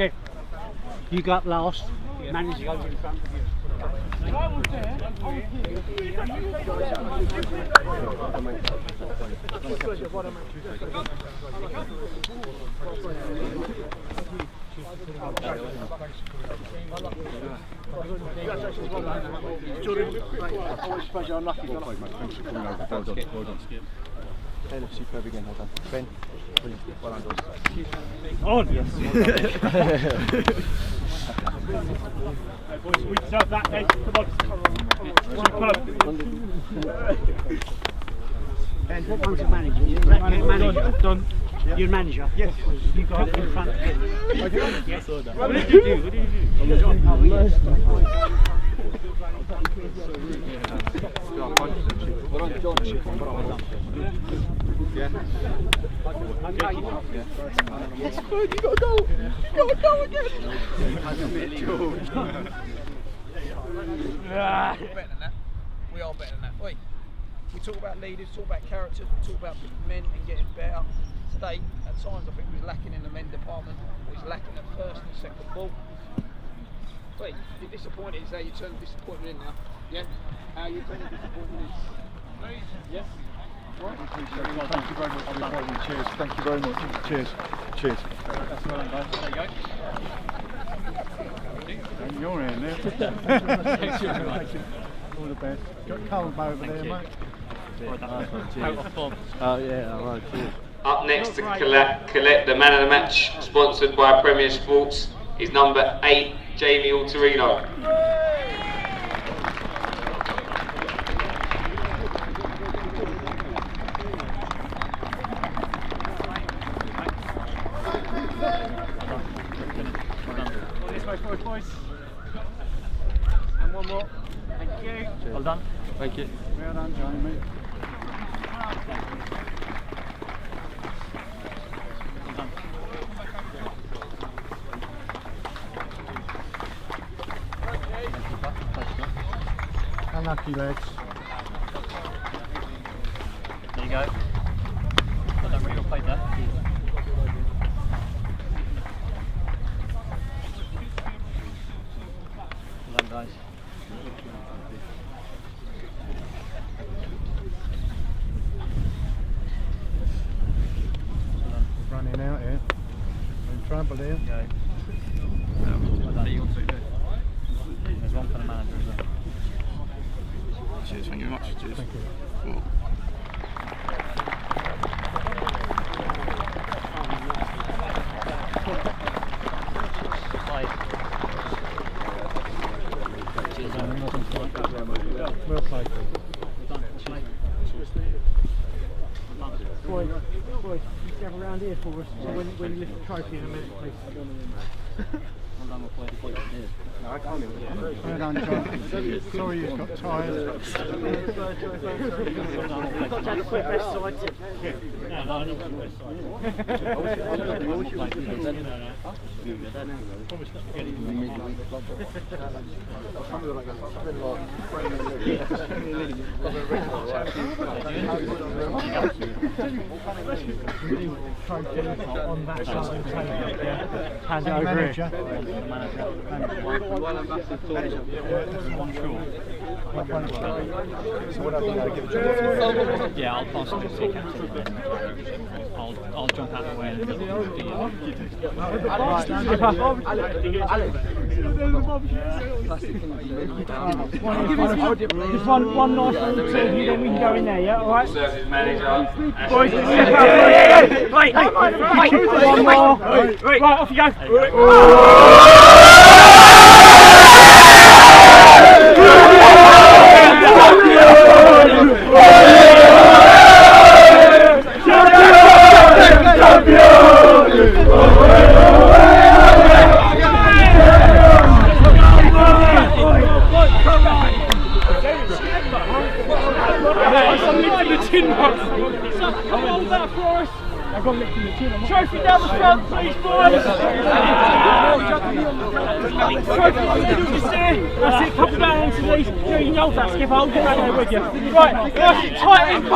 you. You go up last. Manager goes in front of you. I was there. Superb again, well done. Ben, brilliant. Well done, guys. On! Yes. Boys, we deserve that, then. Come on. Ben, what one's your manager? Manager. Done. You're manager? Yes. You go up in front of him. Yes. What did you do? What did you do? Well done, John. Yeah. Yes, good. You got a goal. You got a goal again. We're better than that. We are better than that. Oi, we talk about leaders, talk about character, we talk about men and getting better. Today, at times, I think we was lacking in the men department. We was lacking at first and second ball. Oi, you're disappointed. Is how you turn disappointment in now? Yeah. How you turn disappointment in? Yeah. Thank you very much. Cheers. Thank you very much. Cheers. Cheers. That's well done, guys. There you go. And you're in there. Thanks very much. All the best. Got cold over there, mate. Oh yeah, alright, cheers. Up next to collect the man of the match, sponsored by Premier Sports, is number 8, Jamie Altorino. Boys. And one more. Thank you. Well done. Thank you. Well done, Jamie. Well done. Unlucky lads. There you go. Well done, Real played that. Well done, guys. Running out here. In trouble here. Go. Well done. There's one for the manager as well. Cheers, thank you very much. Cheers. Thank you. Cool. Well played. Boy, you have around here for us. So when you lift the trophy in a minute, please. No, I can't even. Well done, John. Sorry you've got tired. Trophy on that side of the table. Hand it over here. Yeah, I'll pass it to the captain and then I'll jump out of the way and do Just one nice little two, then we can go in there, yeah? Alright? Services manager. Boys, wait, one more. Right, off you go. Trophy down the front, please, boys! Trophy, that's it, come down onto these. You can hold that, Skip, I'll get that there with you. Right, nice and tight in, boys!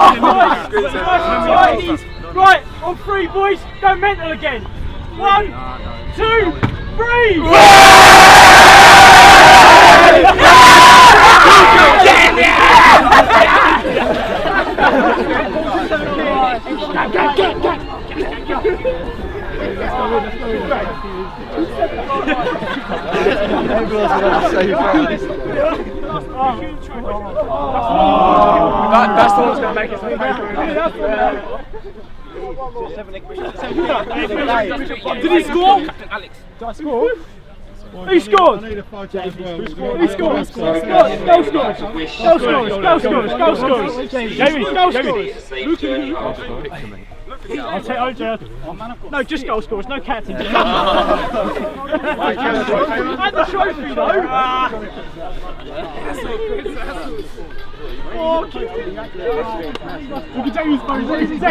Nice and tight in. Right, on three, boys, go mental again. 1, 2, 3! That's the one that's going to make it. Did he score? Alex. Did I score? Who scored? Who scored? Goal scorers! Jamie, goal scorers! I'll take OJ. No, just goal scorers, no captain. And the trophy though! Look at Jamie's phone, Jamie's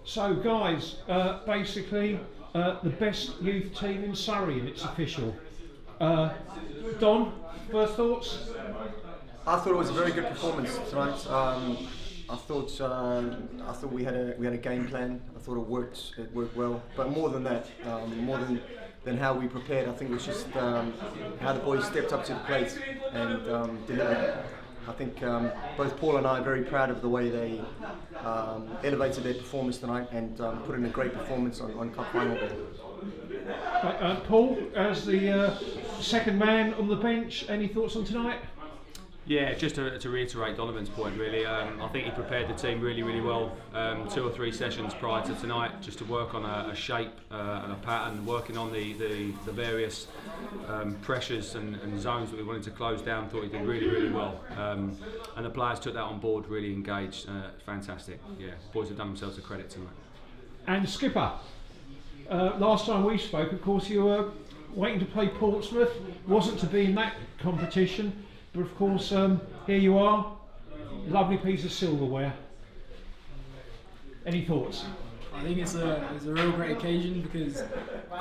So guys, basically the best youth team in Surrey, and it's official. Don, first thoughts? I thought it was a very good performance tonight. I thought we had a game plan. I thought it worked well. But more than that, more than how we prepared, I think it was just how the boys stepped up to the plate and delivered. I think both Paul and I are very proud of the way they elevated their performance tonight and put in a great performance on Cup Final Day. Paul, as the second man on the bench, any thoughts on tonight? Yeah, just to reiterate Donovan's point really, I think he prepared the team really well, 2 or 3 sessions prior to tonight, just to work on a shape and a pattern, working on the various pressures and zones that we wanted to close down. Thought he did really well, and the players took that on board, really engaged. Fantastic. Yeah, boys have done themselves a credit tonight. And skipper, last time we spoke, of course, you were waiting to play Portsmouth, wasn't to be in that competition. But of course, here you are, lovely piece of silverware. Any thoughts? I think it's a real great occasion because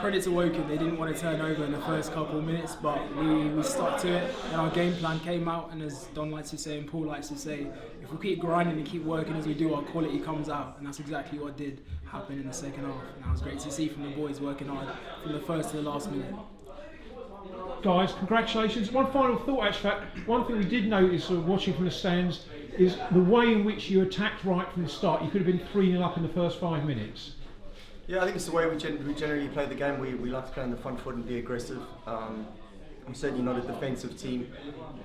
credit to Woking, they didn't want to turn over in the first couple of minutes, but we stuck to it and our game plan came out, and as Don likes to say and Paul likes to say, if we keep grinding and keep working as we do, our quality comes out, and that's exactly what did happen in the second half. And that was great to see from the boys working hard from the first to the last minute. Guys, congratulations. One final thought, actually. One thing we did notice watching from the stands is the way in which you attacked right from the start. You could have been 3-0 up in the first 5 minutes. Yeah, I think it's the way we generally play the game. We like to play on the front foot and be aggressive. We're certainly not a defensive team.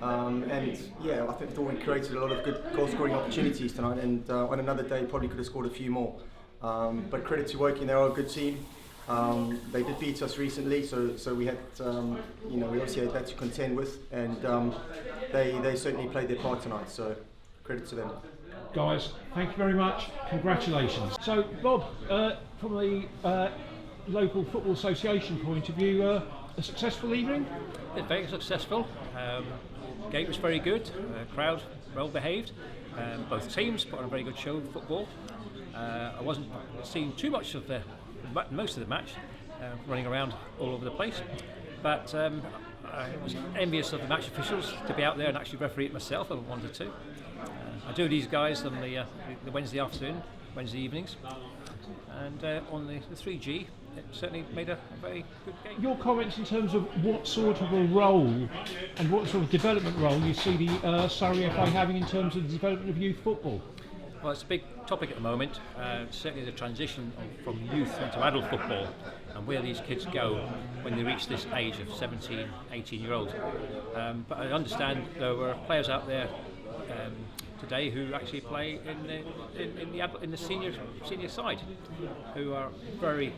And yeah, I thought we created a lot of good goal scoring opportunities tonight, and on another day probably could have scored a few more. But credit to Woking, they're a good team. They did beat us recently, so we had, we obviously had that to contend with, and they certainly played their part tonight. So credit to them. Guys, thank you very much. Congratulations. So, Bob, from the local football association point of view, a successful evening? Yeah, very successful. Game was very good. Crowd well behaved. Both teams put on a very good show of football. I wasn't seeing too much of most of the match, running around all over the place, but I was envious of the match officials to be out there and actually referee it myself. I wanted to. I do these guys on the Wednesday afternoon, Wednesday evenings, and on the 3G, it certainly made a very good game. Your comments in terms of what sort of a role and what sort of development role you see the Surrey FA having in terms of the development of youth football? Well, it's a big topic at the moment, certainly the transition from youth into adult football and where these kids go when they reach this age of 17, 18-year-old. But I understand there were players out there today who actually play in the senior side, who are very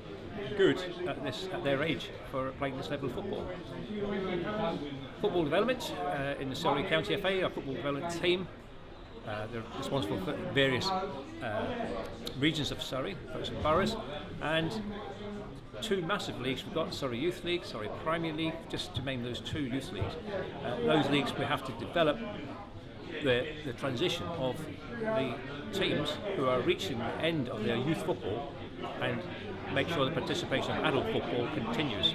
good at their age for playing this level of football. Football development in the Surrey County FA, our football development team. They're responsible for various regions of Surrey, boroughs, and two massive leagues. We've got Surrey Youth League, Surrey Premier League, just to name those two youth leagues. Those leagues we have to develop the transition of the teams who are reaching the end of their youth football and make sure the participation of adult football continues.